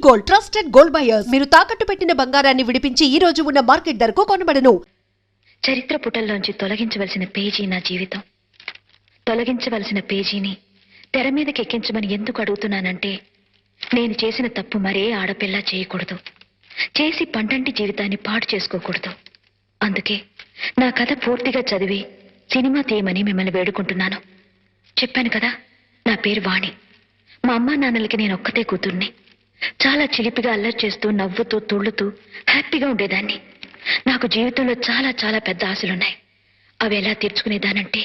Gold, trusted gold buyers. మీరు తాకట్టు పెట్టిన బంగారాన్ని విడిపించి ఈ రోజు ఉన్న మార్కెట్ ధరకు కొనబడను. చరిత్ర పుటల్లోంచి తొలగించవలసిన పేజీ నా జీవితం. తొలగించవలసిన పేజీని తెర మీదకి ఎక్కించమని ఎందుకు అడుగుతున్నానంటే, నేను చేసిన తప్పు మరే ఆడపిల్ల చేయకూడదు, చేసి పండంటి జీవితాన్ని పాడు చేసుకోకూడదు. అందుకే నా కథ పూర్తిగా చదివి సినిమా తీయమని మిమ్మల్ని వేడుకుంటున్నాను. చెప్పాను కదా, నా పేరు వాణి. మా అమ్మా నాన్నలకి నేను ఒక్కతే కూతుర్ని. చాలా చిలిపిగా అల్లరి చేస్తూ, నవ్వుతూ, తుళ్ళుతూ హ్యాపీగా ఉండేదాన్ని. నాకు జీవితంలో చాలా చాలా పెద్ద ఆశలున్నాయి. అవి ఎలా తీర్చుకునేదానంటే,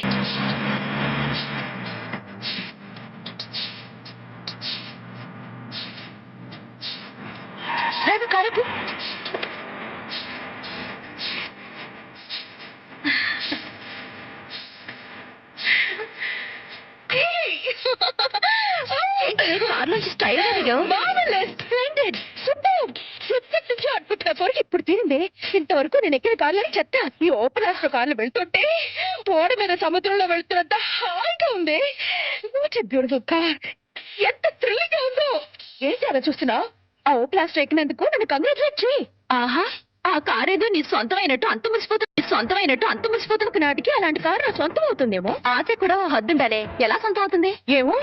ఇప్పుడు తీరింది. ఇంతవరకు నేను ఎక్కిన కార్లని చెత్త. ఈ ఓపెన్ ఆస్ట్రో కార్లు వెళ్తుంటే ఓడ మీద సముద్రంలో వెళ్తున్నంత హాయిగా ఉంది. బ్యూటిఫుల్ కార్, ఎంత థ్రిల్లింగ్ గా ఉందో. ఏంటి అలా చూస్తున్నావు? ఆ ఓపెన్ ఆస్ట్రో ఎక్కినందుకు నన్ను కంగ్రాచులేట్ చేయి. ఆహా, ఆ కార్ ఏదో నీ సొంతమైనట్టు అంత ముసిపోతున్న నాటికి అలాంటి కారు నా సొంతం అవుతుందేమో. ఆశ కూడా హద్దుండాలే. ఎలా సొంతం అవుతుంది ఏమో.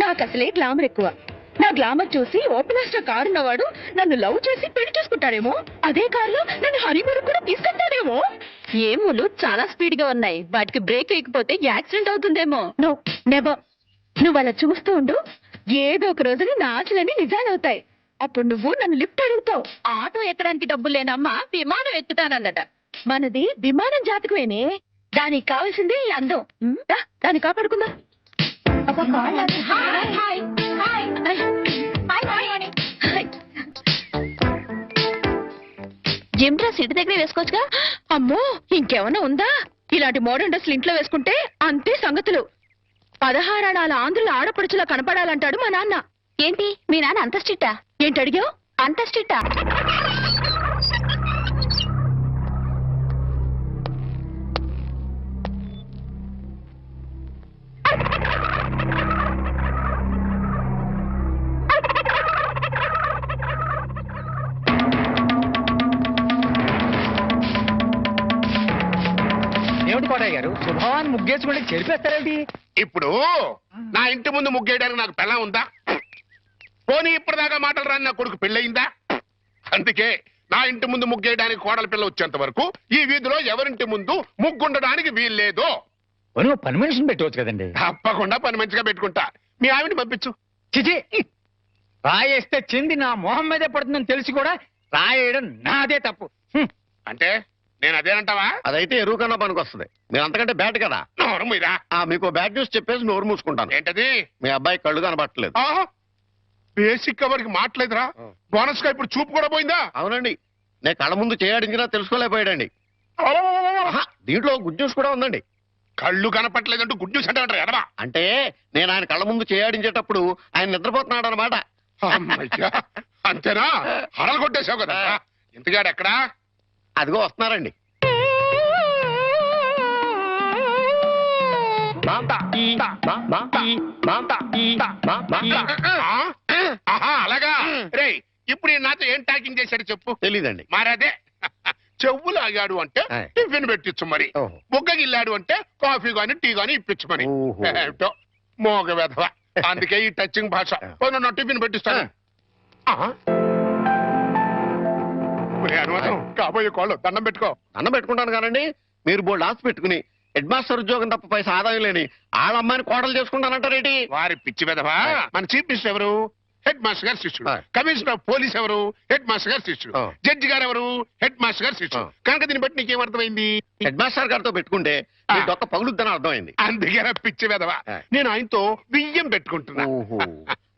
నాకు అసలే గ్లామర్ ఎక్కువ. నా గ్లామర్ చూసి ఓపెన్ ఆస్ట్రో కారు ఉన్నవాడు నన్ను లవ్ చేసి పెళ్లి చేసుకుంటాడేమో. అదే కారులో నన్ను హనీమూన్ కూడా తీసుకెళ్తాడేమో. ఏమోలు చాలా స్పీడ్ గా ఉన్నాయి. వాటికి బ్రేక్ వేయకపోతే యాక్సిడెంట్ అవుతుందేమో. No, never. నువ్వు అలా చూస్తూ ఉండు. ఏదో ఒక రోజున నా ఆశలన్నీ నిజాలవుతాయి. అప్పుడు నువ్వు నన్ను లిఫ్ట్ అడుగుతావు. ఆటో ఎక్కడానికి డబ్బులు లేనమ్మా విమానం ఎక్కుతానన్నట. మనది విమానం జాతకమేనే. దానికి కావాల్సిందే ఈ అందం. దాన్ని కాపాడుకుందా. జిమ్ డ్రెస్ ఇంటి దగ్గరే వేసుకోవచ్చుగా. అమ్మో, ఇంకేమన్నా ఉందా? ఇలాంటి మోడర్న్ డ్రెస్లు ఇంట్లో వేసుకుంటే అంతే సంగతులు. 16 అణాల ఆంధ్రుల ఆడపడుచులా కనపడాలంటాడు మా నాన్న. ఏంటి మీ నాన్న అంత స్ట్రిక్టా? ఏంటి అడిగావు? అంత స్ట్రిక్టా? కోటయ్య గారు, శుభవాన్ని ముగ్గేసుకుంటే చెరిపేస్తారేంటి? ఇప్పుడు నా ఇంటి ముందు ముగ్గేయడానికి నాకు పెళ్ళం ఉందా? పోనీ ఇప్పటిదాకా మాటలు రాని నా కొడుకు పెళ్ళయిందా? అందుకే నా ఇంటి ముందు ముగ్గేయడానికి కోడల పిల్ల వచ్చేంత వరకు ఈ వీధిలో ఎవరింటి ముందు ముగ్గుండడానికి వీల్లేదు. పని మనిషిని పెట్టవచ్చు కదండి. తప్పకుండా పని మంచిగా పెట్టుకుంటా. మీ ఆవిడని పంపించు. చిచి, రాయేస్తే చెంది నా మొహం మీదే పడుతుందని తెలిసి కూడా రాయేయడం నాదే తప్పు. అంటే నేను అదేనంటావా? అదైతే ఎరువు కన్నా పనికి వస్తుంది. మీరు అంతకంటే బ్యాట్ కదా. నోరు మీరా. మీకు బ్యాడ్ న్యూస్ చెప్పేసి నోరు మూసుకుంటాను. ఏంటది? మీ అబ్బాయి కళ్ళు కనబట్టలేదు. బేసిక్ కవర్కి మాట్లేదురా. బోనస్ గా ఇప్పుడు చూపు కూడా పోయిందా? అవునండి, నేను కళ్ళ ముందు చేయాడించినా తెలుసుకోలేకపోయాడండి. దీంట్లో గుడ్ న్యూస్ కూడా ఉందండి. కళ్ళు కనపట్లేదంటూ గుడ్ న్యూస్ అంటే ఎడవా? అంటే నేను ఆయన కళ్ళ ముందు చేయాడించేటప్పుడు ఆయన నిద్రపోతున్నాడు అనమాట. అంతేనా? హరలు కొట్టేశావు కదా. ఇంతగాడు ఎక్కడా? అదిగో వస్తున్నారండి. అలాగా. రే, ఇప్పుడు నాతో ఏం టాకింగ్ చేశాడు చెప్పు. తెలీదండి. మరదే, చెవులు ఆగాడు అంటే టిఫిన్ పెట్టించు, మరి బుగ్గగిల్లాడు అంటే కాఫీ గాని టీ గాని ఇప్పించు మరి. ఏమిటో మోగ వెధవ. అందుకే ఈ టచింగ్ భాష. నా టిఫిన్ పెట్టిస్తాను. అనుమానం కాబోయే కోళ్ళు దండం పెట్టుకో. దండం పెట్టుకుంటాను కానండి. మీరు బోల్డ్ ఆస్తి పెట్టుకుని హెడ్ మాస్టర్ ఉద్యోగం తప్ప పైసా ఆదాయం లేని వాళ్ళమ్మాయిని కోడలు చేసుకుంటానంటారేంటి? వారి పిచ్చి వెధవా. మన చీఫ్ మినిస్టర్ ఎవరు? హెడ్ మాస్టర్ గారు శిష్యుడు. కమిషనర్ ఆఫ్ పోలీస్ ఎవరు? హెడ్ మాస్టర్ గారు శిష్యుడు. జడ్జి గారు ఎవరు? హెడ్ మాస్టర్ గారు శిష్యుడు. కనుక దీన్ని బట్టి నీకేమర్థమైంది? హెడ్ మాస్టర్ గారితో పెట్టుకుంటే ఒక్క పగులుద్దని అర్థమైంది. అందుకే పిచ్చి వెధవా, నేను ఆయనతో బియ్యం పెట్టుకుంటున్నా.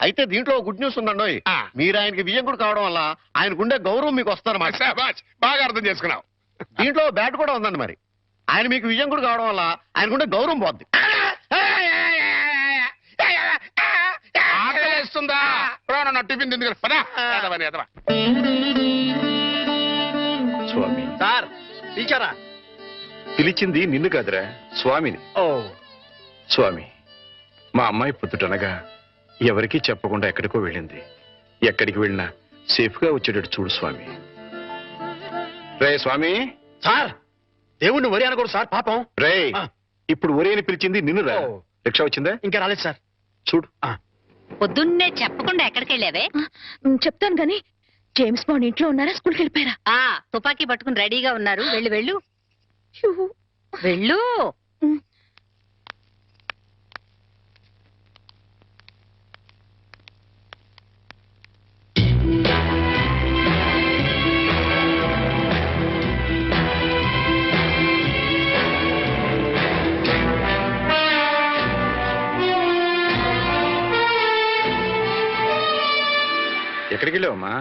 అయితే దీంట్లో గుడ్ న్యూస్ ఉందండి. మీరు ఆయనకి వియ్యంకుడు కావడం వల్ల ఆయనకుండే గౌరవం మీకు వస్తారన్నమాట. బాగా అర్థం చేసుకున్నావు. దీంట్లో బ్యాట్ కూడా ఉందండి. మరి ఆయన మీకు వియ్యంకుడు కావడం వల్ల ఆయనకుండే గౌరవం పోద్ది. ఆకలిస్తుందా? టిఫిన్ తింది కదా. స్వామి. సార్ పిలిచారా? పిలిచింది నిన్ను కాదురా, స్వామిని. ఓ స్వామి, మా అమ్మాయి పుట్టుటనగా ఎవరికీ చెప్పకుండా ఎక్కడికో వెళ్ళింది. ఎక్కడికి వెళ్ళినా సేఫ్ గా వచ్చేటట్టు చూడు స్వామి. రే స్వామి. సార్ దేవుణ్ణి వరి అనకూడదు సార్, పాపం. రే ఆ. ఇప్పుడు ఒరే అని పిలిచింది నిన్ను రా. ఓ. రిక్షా వచ్చిందా? ఇంకా రాలేదు సార్. చూడు. పొద్దున్నే చెప్పకుండా ఎక్కడికి వెళ్ళావే? చెప్తాను గాని జేమ్స్ బాండ్ ఇంట్లో ఉన్నారా, స్కూల్కి వెళ్ళిపోయారా? తుపాకీ పట్టుకుని రెడీగా ఉన్నారు. వెళ్ళు వెళ్ళు వెళ్ళు. ఎక్కడికి వెళ్ళావమ్మా?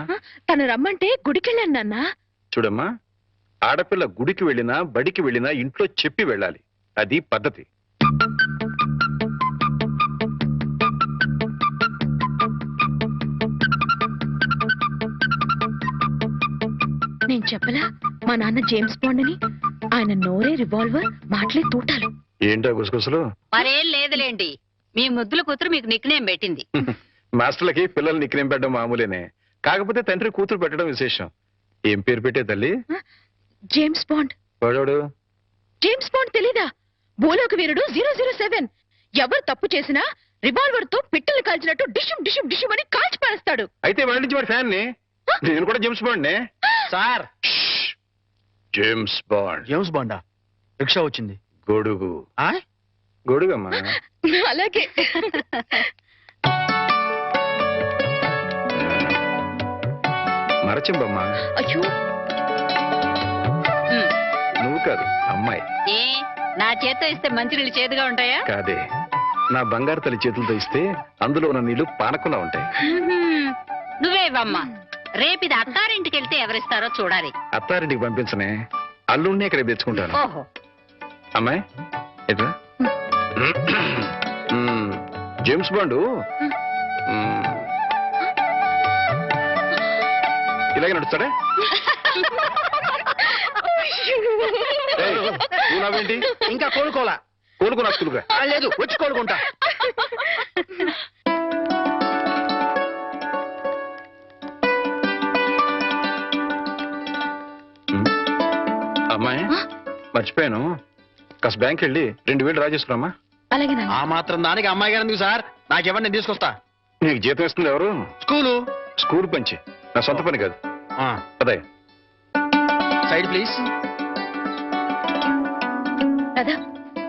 తను రమ్మంటే గుడికెళ్ళాను నాన్న. చూడమ్మా, ఆడపిల్ల గుడికి వెళ్ళినా బడికి వెళ్ళినా ఇంట్లో చెప్పి వెళ్ళాలి. అది పద్ధతి. నేను చెప్పలా మా నాన్న జేమ్స్ బాండ్ అని? ఆయన నోరే రివాల్వర్, మాటలే తూటాలు. ఏంటో గుసగుసలు? మరేం లేదులేండి, మీ ముద్దుల కూతురు మీకు నిక్నేం పెట్టింది. మాస్టర్లకి పిల్లలు నిక్నేం పెట్టడం మామూలేనే. కాకపోతే తండ్రి కూతురు పెట్టడం విశేషం. ఏం పేరు పెట్టే తల్లి? James Bond. వాడోడు జేమ్స్ బాండ్ తెలీదా? భూలోక వీరుడు 007. ఎవరు తప్పు చేసినా రివాల్వర్ తో పిట్టలు కాల్చినట్టు డిషుమ్ డిషుమ్ డిషుమ్ అని కాల్చి పారేస్తాడు. అయితే వాడి నుంచి వాడి ఫ్యాన్ ని. నేను కూడా జేమ్స్ బాండ్ నే. Sir James Bond. జేమ్స్ బాండా? రిక్షా వచ్చింది. గొడుగు. ఆ? గొడుగమ్మా. అలాగే. మరచింబమ్మా. అయ్యో, నువ్వు కాదు, అమ్మాయి. ఏ నా చేత్తో ఇస్తే మంచినీళ్ళు చేదుగా ఉంటాయా? కాదే, నా బంగారు తల్లి చేతులతో ఇస్తే అందులో ఉన్న నీళ్లు పానకుండా ఉంటాయి. నువ్వే ఇవ్వమ్మా. రేపు ఇది అత్తారింటికి వెళ్తే ఎవరిస్తారో చూడాలి. అత్తారింటికి పంపించనే, అల్లుడిని ఇక్కడ తెచ్చుకుంటాను. ఓహో, అమ్మాయి ఎట్లా? జేమ్స్ బాండ్ ఇలాగే నడుస్తాడే. ఏయ్, నువ్వు నవ్వేంటి? ఇంకా కోలుకోలా. కోలుకున్నా స్కూల్గా? లేదు, వచ్చి కోలుకుంటా. అమ్మాయి మర్చిపోయాను, కాస్త బ్యాంక్ వెళ్ళి 2000 డ్రా చేసుకురామ్మా. అలాగే నాన్న. ఆ మాత్రం దానికి అమ్మాయి గారు ఎందుకు సార్? నాకెవరిని నేను తీసుకొస్తా. నీకు జీతం ఇస్తుంది ఎవరు? స్కూలు. స్కూల్ పంచి, నా సొంత పని కాదు. అదే సైడ్ ప్లీజ్. కదా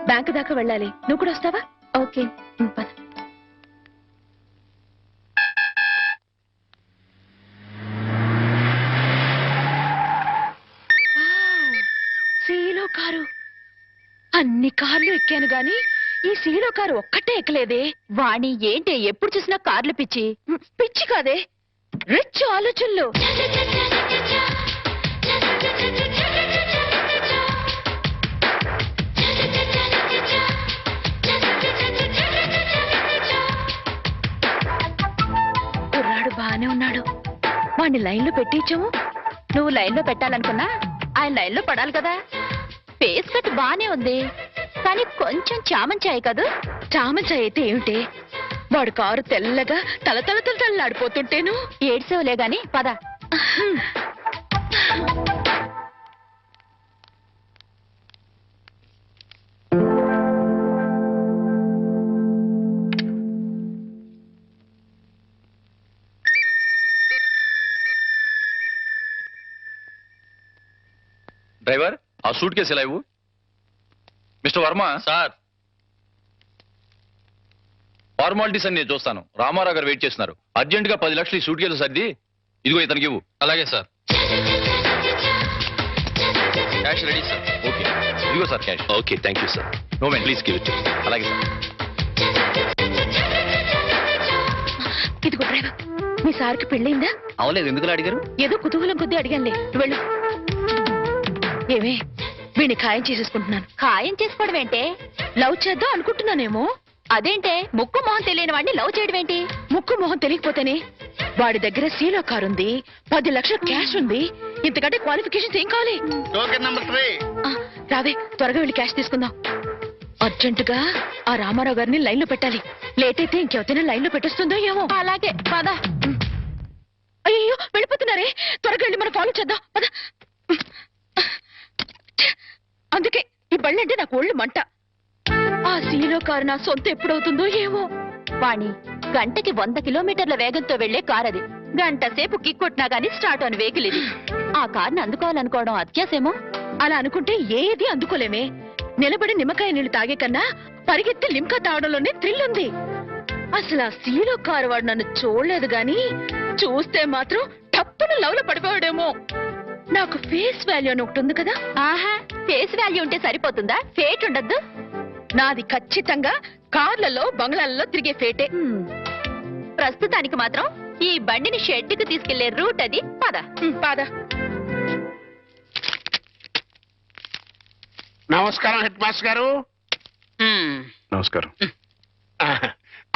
బ్యాంక్ దాకా వెళ్ళాలి, నువ్వు కూడా వస్తావా? ఓకే పద. సీలో కారు. అన్ని కార్లు ఎక్కాను గాని ఈ సీలో కారు ఒక్కటే ఎక్కలేదే. వాణి ఏంటి ఎప్పుడు చూసినా కార్లు పిచ్చి? పిచ్చి కాదే, రిచ్ ఆలోచనలు. కుర్రాడు బానే ఉన్నాడు, వాణ్ణి లైన్ లో పెట్టించాము. నువ్వు లైన్ లో పెట్టాలనుకున్నా ఆయన లైన్ లో పడాలి కదా. ఫేస్ కట్ బానే ఉంది, కానీ కొంచెం చామంచాయి కాదు. చామంచాయి అయితే ఏమిటి? వాడు కారు తెల్లగా తలతలతలలాడిపోతుంటేను. ఏడ్సేవలే గాని పద. డ్రైవర్, ఆ సూట్ కేసు ఎలా ఇవ్వు. మిస్టర్ వర్మ. సార్, ఫార్మాలిటీస్ అని నేను చూస్తాను. రామారావు గారు వెయిట్ చేస్తున్నారు. అర్జెంట్ గా 10 లక్షలు ఈ సూట్ కేసు సర్ది ఇదిగో ఇతనికి ఇవ్వు. అలాగే sir. Cash ready sir. Okay, ఇదిగో sir cash. Okay, thank you sir. No man, please give it. అలాగే సార్. ఇదిగో డ్రైవర్, మీ సార్కి పెళ్ళైందా? అవలేదు, ఎందుకు అడిగారు? ఏదో కుతూహలం కొద్దీ అడిగానులే, వెళ్ళు. ఏమే, వీడిని ఖాయం చేసేసుకుంటున్నాను. ఖాయం చేసుకోవడం ఏంటే? లవ్ చేద్దాం అనుకుంటున్నానేమో. అదేంటే ముక్కు మొహం తెలియని వాడిని లవ్ చేయడం ఏంటి? ముక్కు మొహం తెలియకపోతేనే. వాడి దగ్గర సీలో కార్ ఉంది, 10 లక్షల క్యాష్ ఉంది. ఇంతకంటే క్వాలిఫికేషన్స్ ఏం కావాలి? Token number 3. రావే, త్వరగా వెళ్ళి క్యాష్ తీసుకుందాం. అర్జెంటుగా ఆ రామారావు గారిని లైన్ లో పెట్టాలి. లేట్ అయితే ఇంకెవరైనా లైన్ లో పెట్టేస్తుందో ఏమో. అలాగే పద. అయ్యో వెళ్ళిపోతున్నారే, త్వరగా వెళ్ళి మనం ఫాలో చేద్దాం పద. అందుకే ఈ బళ్ళంటే నాకు ఒళ్ళు మంట. ఆ సీలో కారు నా సొంత ఎప్పుడవుతుందో ఏమో. వాణి, గంటకి 100 కిలోమీటర్ల వేగంతో వెళ్లే కార్ అది. గంట సేపు కిక్కొట్టినా గానీ స్టార్ట్ అని వెహికల్ ఇది. ఆ కార్ని అందుకోవాలనుకోవడం అత్యాసేమో. అలా అనుకుంటే ఏది అందుకోలేమే. నిలబడి నిమ్మకాయ నీళ్లు తాగే కన్నా పరిగెత్తి లిమ్కా తాగడంలోనే థ్రిల్ ఉంది. అసలు ఆ సీలో కారు వాడు నన్ను చూడలేదు గాని చూస్తే మాత్రం టప్పున లవ్లో పడిపోయాడేమో. నాకు ఫేస్ వాల్యూ అని ఒకటి ఉంది కదా. ఆహా, ఫేస్ వాల్యూ ఉంటే సరిపోతుందా? ఫేట్ ఉండద్దు? నాది ఖచ్చితంగా కార్లలో బంగ్లాలలో తిరిగే ఫేటే. ప్రస్తుతానికి మాత్రం ఈ బండిని షెడ్డుకు తీసుకెళ్లే రూట్ అది. పద. పాద. నమస్కారం హెడ్ మాస్టర్ గారు. నమస్కారం.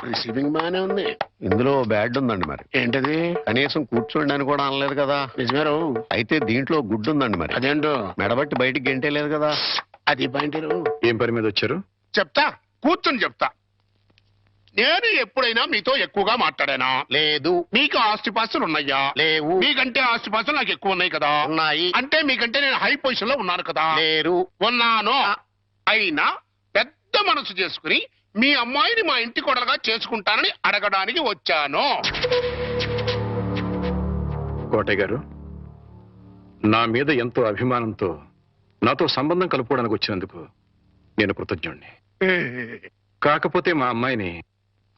రిసీవింగ్ బానే ఉంది. ఇందులో బ్యాడ్ ఉందండి మరి. ఏంటది? కనీసం కూర్చోండి అని కూడా అనలేదు కదా. నిజమేరు. అయితే దీంట్లో గుడ్డు ఉందండి మరి. అదేంటో మెడబట్టి బయటికి గెంటేలేదు కదా. అది పాయింట్. ఏం పని మీద వచ్చారు? చెప్తా, కూర్చొని చెప్తా. నేను ఎప్పుడైనా మీతో ఎక్కువగా మాట్లాడానా? లేదు. మీకు ఆస్తిపాస్తులు ఉన్నాయా? లేవు. మీకంటే ఆస్తిపాస్తులు నాకు ఎక్కువ ఉన్నాయి కదా. ఉన్నాయి. అంటే మీకంటే నేను హై పొజిషన్ లో ఉన్నాను కదా. లేరు. ఉన్నాను. అయినా పెద్ద మనసు చేసుకుని మీ అమ్మాయిని మా ఇంటి కొడలుగా చేసుకుంటానని అడగడానికి వచ్చాను. కోటయ్య గారు, నా మీద ఎంతో అభిమానంతో నాతో సంబంధం కలుపుకోవడానికి వచ్చినందుకు నేను కృతజ్ఞుణ్ణి. కాకపోతే మా అమ్మాయిని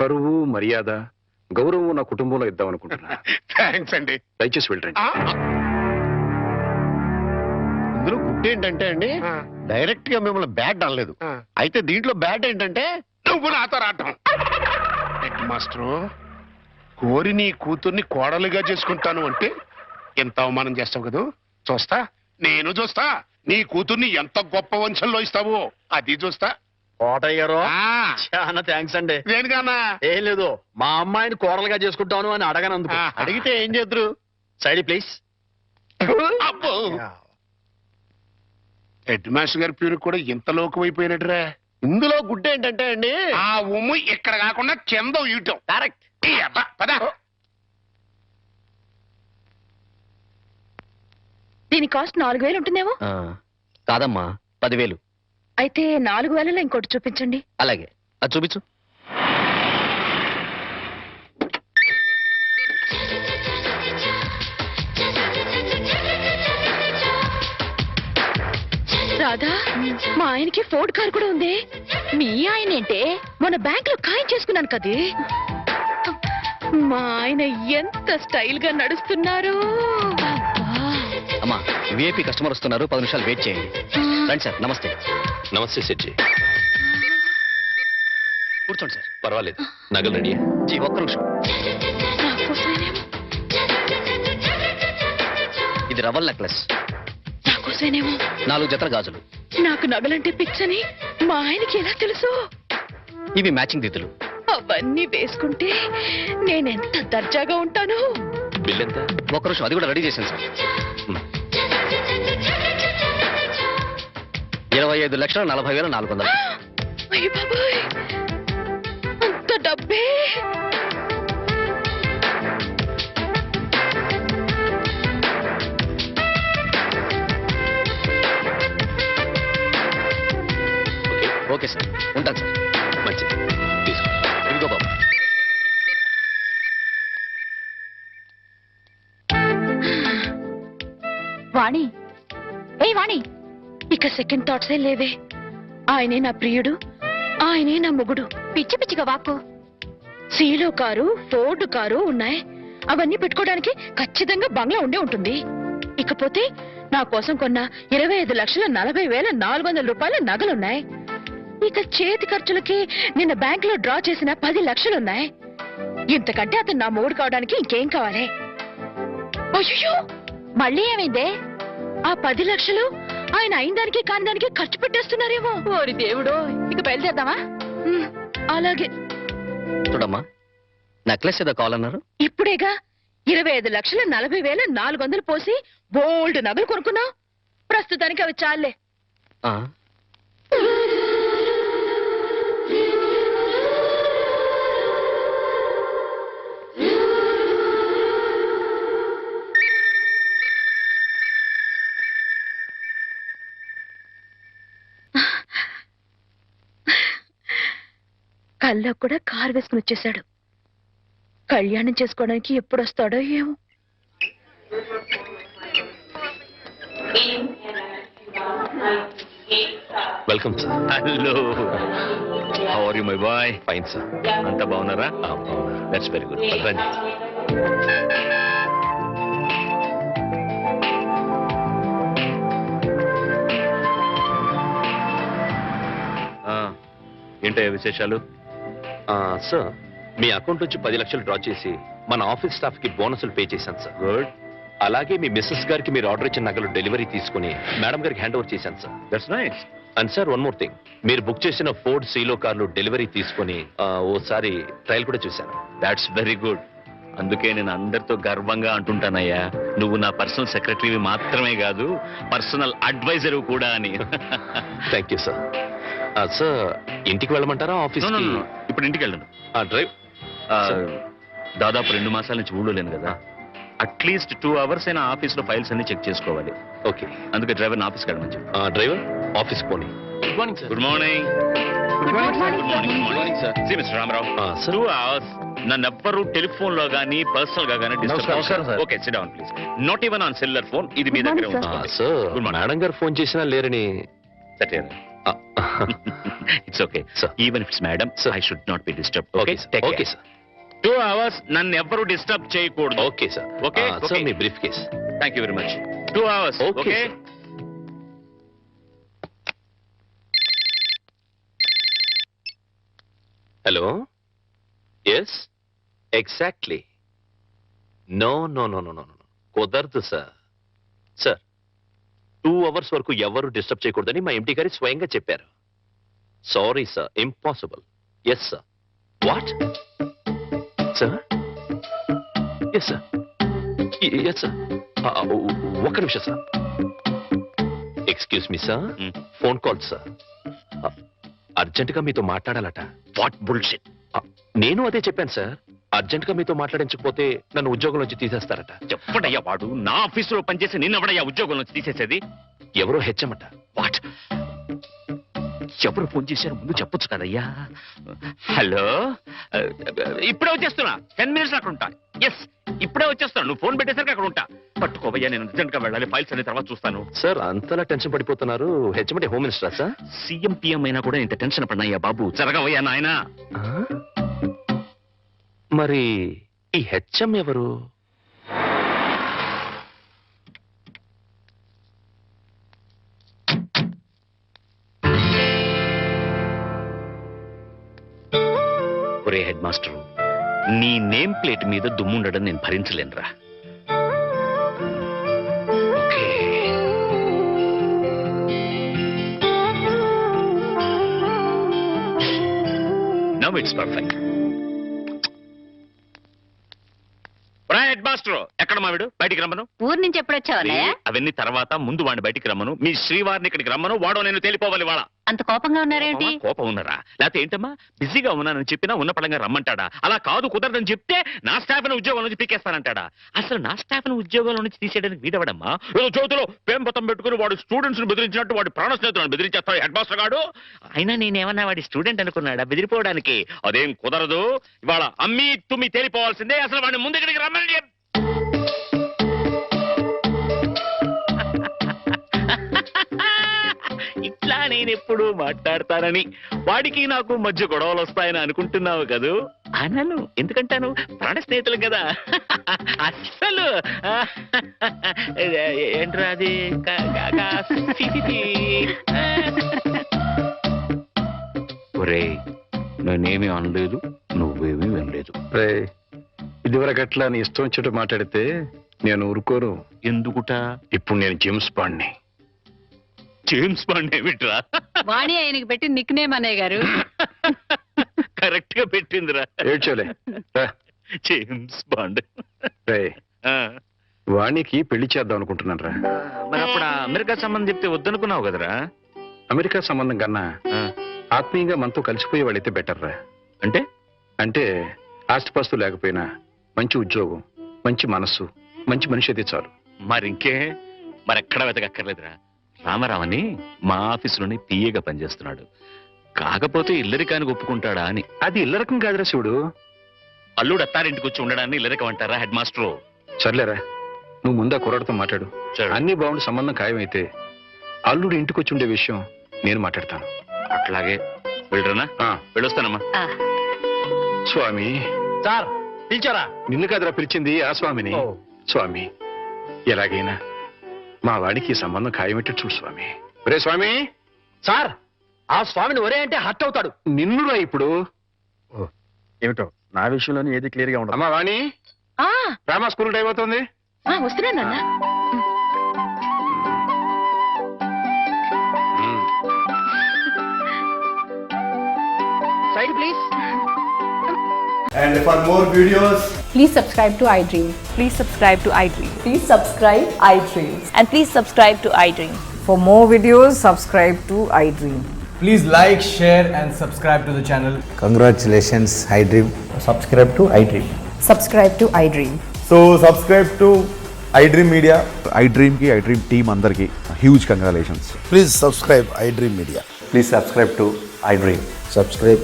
పరువు, మర్యాద, గౌరవం నా కుటుంబంలో ఇద్దాం అనుకుంటున్నా. థ్యాంక్స్ అండి. దయచేసి వెళ్ళండి. ఇందులో గుడ్డు ఏంటంటే అండి, డైరెక్ట్ గా మిమ్మల్ని బ్యాడ్ అనలేదు. అయితే దీంట్లో బ్యాడ్ ఏంటంటే నువ్వు నాతో రావటం. హెడ్ మాస్టరు, కోరి నీ కూతుర్ని కోడలుగా చేసుకుంటాను అంటే ఎంత అవమానం చేస్తావు కదా. చూస్తా, నేను చూస్తా. నీ కూతుర్ని ఎంత గొప్ప వంశంలో ఇస్తావో అది చూస్తా. కోటయ్య గారు ఆ, చాలా థ్యాంక్స్ అండి. దేనికన్నా? ఏం లేదు, మా అమ్మాయిని కోడలుగా చేసుకుంటాను అని అడగనందుకు. అడిగితే ఏం చేద్దరు? Side please. అబ్బో, హెడ్ మాస్టర్ గారి పేరు కూడా ఇంత లోకమైపోయినట్రా. ఇందులో గుడ్డు ఏంటంటే అండి, ఆ ఉమ్ము ఇక్కడ కాకుండా కింద ఇయటం. కరెక్ట్. పద. దీని కాస్ట్ 4000 ఉంటుందేమో. కాదమ్మా, 10,000. అయితే 4000లో ఇంకోటి చూపించండి. అలాగే, అది చూపించు. రాధా, మా ఆయనకి ఫోర్డ్ కార్ కూడా ఉంది. మీ ఆయన ఏంటే? మన బ్యాంక్ లో ఖాయం చేసుకున్నాను కదే. మా ఆయన ఎంత స్టైల్ గా నడుస్తున్నారు. అమ్మా, విఐపి కస్టమర్ వస్తున్నారు, 10 నిమిషాలు వెయిట్ చేయండి. రండి సార్. నమస్తే. నమస్తే సెట్జీ. కూర్చోండి సార్. పర్వాలేదు, నగలు రెడీ. జీ, ఒక్క నిమిషం. నాకోసమేనేమో. ఇది రవల్ నెక్లెస్, నాకోసమేనేమో. 4 జతల గాజులు. నాకు నగలంటే పిచ్చని మా ఆయనకి ఎలా తెలుసు? ఇవి మ్యాచింగ్ దిద్దులు. అవన్నీ వేసుకుంటే నేనెంత దర్జాగా ఉంటాను. బిల్ ఎంత? ఒక్క నిమిషం, అది కూడా రెడీ చేశాను సార్. 25,40,400. అయ్య బాబాయ్, అంత డబ్బే. ఓకే సార్, ఉంటాను సార్. మంచిది, తీసుకో. ఇదిగో బాబు. వాణి, ఏ వాణి, ఇక సెకండ్ థాట్సే లేవే. ఆయనే నా ప్రియుడు, ఆయనే నా మొగుడు. పిచ్చి పిచ్చిగా వాక్కు. సీలో కారు, ఫోర్డ్ కారు ఉన్నాయి. అవన్నీ పెట్టుకోవడానికి ఖచ్చితంగా బంగ్లా ఉండే ఉంటుంది. ఇకపోతే నా కోసం కొన్న 25,40,400 రూపాయల నగలున్నాయి. ఇక చేతి ఖర్చులకి నిన్న బ్యాంక్ లో డ్రా చేసిన 10 లక్షలున్నాయి. ఇంతకంటే అతను నా మొగుడు కావడానికి ఇంకేం కావాలి? అయ్యో, మళ్ళీ ఏమైందే? ఆ 10 లక్షలు ఆయన అయిన దానికి కాని దానికి ఖర్చు పెట్టేస్తున్నారేమో. ఓరి దేవుడు, ఇక బయలుదేరదామా? అలాగే. చూడమ్మా, నెక్లెస్ ఏదో కావాలన్నారు. ఇప్పుడేగా 25,40,400 పోసి బోల్డ్ నగలు కొనుక్కున్నావు. ప్రస్తుతానికి అవి చాలే. ఆ, కల్లో కూడా కారు వేసుకుని వచ్చేసాడు. కళ్యాణం చేసుకోవడానికి ఎప్పుడు వస్తాడో ఏమో. Welcome sir. Hello, how are you my boy? Fine sir. అంతా బాగున్నారా? That's very good. రండి. ఏంటయ్యా విశేషాలు? సార్, మీ అకౌంట్ నుంచి 10 లక్షలు డ్రా చేసి మన ఆఫీస్ స్టాఫ్ కి బోనసులు పే చేశాను సార్. గుడ్. అలాగే మీ మిస్సెస్ గారికి మీరు ఆర్డర్ ఇచ్చిన నగలు డెలివరీ తీసుకుని మేడం గారికి హ్యాండ్ ఓవర్ చేశాను sir. That's nice. And sir, one more thing, మీరు బుక్ చేసిన ఫోర్డ్ సీలో కార్లు డెలివరీ తీసుకుని ఓసారి ట్రయల్ కూడా చూశాను. That's very good. అందుకే నేను అందరితో గర్వంగా అంటుంటానయ్యా, నువ్వు నా పర్సనల్ సెక్రటరీ మాత్రమే కాదు, పర్సనల్ అడ్వైజర్ కూడా అని. Thank you sir. సార్, ఇంటికి వెళ్ళమంటారా ఆఫీస్? ఇప్పుడు ఇంటికి వెళ్ళను. డ్రైవ్ దాదాపు 2 మాసాల నుంచి ఊళ్ళో లేను కదా, అట్లీస్ట్ 2 hours అయినా ఆఫీస్ లో ఫైల్స్ అన్ని చెక్ చేసుకోవాలి. ఓకే. అందుకే డ్రైవర్ ఆఫీస్కి వెళ్ళమని చెప్పు. డ్రైవర్ ఆఫీస్ పోనీ. Good morning sir. Good morning. Good morning sir. See mister Ramarao, sir. 2 hours నన్ను ఎవ్వరూ టెలిఫోన్ లో గానీ పర్సనల్ గా గానీ నమస్కారం, sir. Disturb. Okay, sit down please. Not even on cellular phone. ఇది మీ దగ్గర ఉంది. Sir, Good morning. మేడం గారు ఫోన్ చేసినా లేరని. It's okay. Even it's madam, I should not be disturb. Okay okay sir. 2 hours నన్ను ఎవ్వరూ డిస్టర్బ్ చేయకూడదు. Okay sir. ఓకే సార్, మీ briefcase. Thank you very much. 2 hours. Okay, okay. sir. Hello. Yes, exactly. No no no no no no కుదరదు sir. Sir, 2 hours వరకు ఎవరు disturb చేయకూడదని మా empty గారి స్వయంగా చెప్పారు. Sorry sir, impossible. Yes sir. What sir? Yes sir. Yes sir. ఒక్క నిమిషం sir. Excuse me sir, phone call sir. అర్జెంటుగా మీతో మాట్లాడాలట. What bullshit. నేను అదే చెప్పాను సార్. అర్జెంటుగా మీతో మాట్లాడించకపోతే నన్ను ఉద్యోగం నుంచి తీసేస్తారట. చెప్పడయ్యా, వాడు నా ఆఫీసులో పనిచేసి నిన్నవడయ్యా ఉద్యోగం నుంచి తీసేసేది? ఎవరో హెచ్చమట. వాట్? ఎవరు ఫోన్ చేశారు ముందు చెప్పొచ్చు కదయ్యా. హలో, ఇప్పుడే వచ్చేస్తున్నా. 10 minutes అక్కడ ఉంటా. ఎస్, ఇప్పుడే వచ్చేస్తాను. నువ్వు ఫోన్ పెట్టేసరికి అక్కడ ఉంటా. పట్టుకోవయ్యా, నేను అర్జెంట్ గా వెళ్ళాలి. ఫైల్స్ అనే తర్వాత చూస్తాను. సార్, అంతలా టెన్షన్ పడిపోతున్నారు. హెచ్చమంటే హోమ్ మినిస్టరా సార్? సీఎం పిఎం అయినా కూడా ఇంత టెన్షన్ పడినాయ్యా బాబు. జరగవయ్యా నాయనా. మరి ఈ హెచ్ఎం ఎవరు? ఒరే హెడ్ మాస్టర్, నీ నేమ్ ప్లేట్ మీద దుమ్ముండడం నేను భరించలేనురా. Okay. Now it's perfect. Head master, ఎక్కడ మావిడు? బయటికి రమ్మను. ఊరు నుంచి ఎప్పుడు వచ్చావన్నయ్య? అవన్నీ తర్వాత, ముందు వాడిని బయటికి రమ్మను. మీ శ్రీవారిని ఇక్కడికి రమ్మను. వాడో నేను తేలిపోవాలి. వాళ్ళ అంత కోపంగా ఉన్నారేంటి? కోపం ఉన్నారా? లేకపోతే ఏంటమ్మా, బిజీగా ఉన్నానని చెప్పినా ఉన్న పడంగా రమ్మంటాడా? అలా కాదు, కుదరదని చెప్తే నా స్టాఫ్ ని ఉద్యోగం నుంచి పీకేస్తానంటాడా? అసలు నా స్టాఫ్ ని ఉద్యోగంలో నుంచి తీసేయడానికి వీడవడమ్మా. ఏదో చేతిలో పేంపతం పెట్టుకుని వాడు స్టూడెంట్స్ ని బెదిరించినట్టు వాడి ప్రాణ స్నేహితులను బెదిరించేస్తాడు హెడ్ మాస్టర్ గాడు. అయినా నేనేమన్నా వాడి స్టూడెంట్ అనుకున్నాడా బెదిరిపోవడానికి? అదేం కుదరదు. ఇవాళ అమ్మి తుమ్మి తేలిపోవాల్సిందే. అసలు వాడిని ముందు ఇక్కడికి రమ్మని చెప్పి. ఇట్లా నేనెప్పుడు మాట్లాడతానని, వాడికి నాకు మధ్య గొడవలు వస్తాయని అనుకుంటున్నావు కదూ? అనను. ఎందుకంటాను? ప్రాణ స్నేహితులు కదా. అస్సలు ఏంట్రా అది? ఒరే, నేనేమీ అనలేదు, నువ్వేమీ వినలేదు. ఇదివరకు అట్లా నీ ఇష్టం వచ్చేట్టు మాట్లాడితే నేను ఊరుకోను. ఎందుకుట? ఇప్పుడు నేను జేమ్స్ బాండ్ని. జేమ్స్ బాండ్ ఏమిట్రా? వాణి ఆయనకి పెట్టి నిక్ నేమ్ అన్నయ్య గారు. కరెక్ట్ గా పెట్టిందిరా. ఏడ్చోలే. James bond. వాణికి పెళ్లి చేద్దాం అనుకుంటున్నాను రా. మరి అప్పుడు అమెరికా సంబంధం చెప్తే వద్దనుకున్నావు కదరా? అమెరికా సంబంధం కన్నా ఆత్మీయంగా మనతో కలిసిపోయే వాళ్ళైతే బెటర్ రా. అంటే అంటే ఆస్తిపాస్తు లేకపోయినా మంచి ఉద్యోగం, మంచి మనస్సు, మంచి మనిషి అయితే చాలు. మరింకే, మరెక్కడా వెతకక్కర్లేదురా. రామారావు అని మా ఆఫీసులోనే పిఏగా పనిచేస్తున్నాడు. కాకపోతే ఇల్లరికానికి ఒప్పుకుంటాడా అని. అది ఇల్లరకం కాదురా శివుడు. అల్లుడు అత్తారింటికి వచ్చి ఉండడాన్ని ఇల్లరికం అంటారా హెడ్ మాస్టరు? సర్లేరా, నువ్వు ముందా కుర్రాడితో మాట్లాడు. సరే. అన్ని బాగుండి సంబంధం ఖాయమైతే అల్లుడు ఇంటికి వచ్చి ఉండే విషయం నేను మాట్లాడతాను. అట్లాగే వెళ్ళరనా? వెళ్ళొస్తానమ్మా. స్వామి సార్ పిలిచారా? నిన్ను కాదురా పిలిచింది, ఆ స్వామిని. స్వామి, ఎలాగైనా మా వాడికి ఈ సంబంధం ఖాయమెట్టు చూడు స్వామి. ఒరే స్వామి. సార్ ఆ స్వామిని ఒరే అంటే హర్ట్ అవుతాడు. నిన్నురా ఇప్పుడు. ఏమిటో నా విషయంలోనే ఏది క్లియర్ గా ఉండదు. అమ్మా వాణి, ఆ, రామా స్కూల్ టైం అవుతుంది. వస్తున్నాను అన్న. Side please. And for more videos, please subscribe to iDream. Please subscribe to iDream. Please subscribe iDream. And please subscribe to iDream. For more videos, subscribe to iDream. please like, share and subscribe to the channel. Congratulations, iDream. Subscribe to iDream. Subscribe to iDream. So subscribe to iDream Media. iDream ki iDream team andarki huge congratulations. Please subscribe iDream Media. Please subscribe to iDream. Subscribe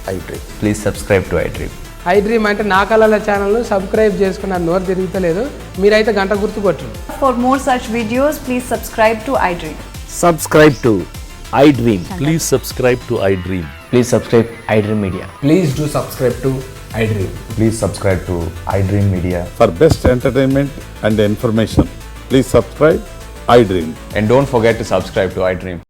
iDream. Please subscribe to iDream. iDream అంటే నా కళల channel subscribe చేసుకున్న నోరు తిరుగుతలేదు. మీరైతే గంట గుర్తు కొట్టండి. For more such videos, please subscribe to iDream. Subscribe to iDream. Please subscribe to iDream. Please subscribe iDream Media. Please do subscribe to iDream. Please subscribe to iDream Media. For best entertainment and information, please subscribe iDream. And don't forget to subscribe to iDream.